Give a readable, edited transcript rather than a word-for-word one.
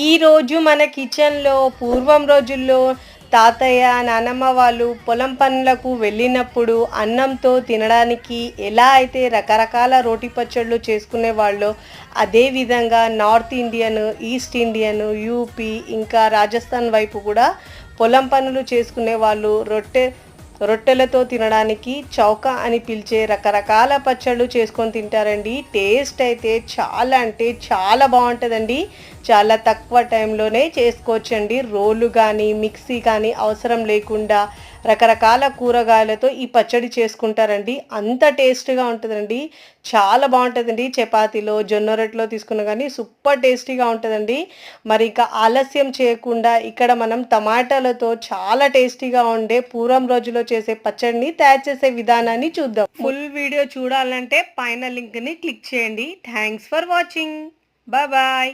ఈరోజు మన కిచెన్లో పూర్వం రోజుల్లో తాతయ్య నానమ్మ వాళ్ళు పొలం పనులకు వెళ్ళినప్పుడు అన్నంతో తినడానికి ఎలా అయితే రకరకాల రోటి పచ్చళ్ళు చేసుకునేవాళ్ళో అదే విధంగా north Indian, east Indian, UP ఇంకా రాజస్థాన్ వైపు కూడా పొలం పనులు చేసుకునే వాళ్ళు రొట్టెలతో తినడానికి చౌకా అని పిలిచే రకరకాల పచ్చళ్ళు చేసుకొని తింటారండి. టేస్ట్ అయితే చాలా అంటే చాలా బాగుంటుందండి. చాలా తక్కువ టైంలోనే చేసుకోవచ్చండి. రోలు కానీ మిక్సీ కానీ అవసరం లేకుండా రకరకాల కూరగాయలతో ఈ పచ్చడి చేసుకుంటారండి. అంత టేస్ట్గా ఉంటుందండి. చాలా బాగుంటుందండి. చపాతీలో జొన్న రొట్టెలో తీసుకున్నా కానీ సూపర్ టేస్టీగా ఉంటుందండి. మరి ఇక ఆలస్యం చేయకుండా ఇక్కడ మనం టమాటాలతో చాలా టేస్టీగా ఉండే పూర్వం రోజుల్లో చేసే పచ్చడిని తయారు చేసే విధానాన్ని చూద్దాం. ఫుల్ వీడియో చూడాలంటే పైన లింక్ని క్లిక్ చేయండి. Thanks for watching. Bye bye.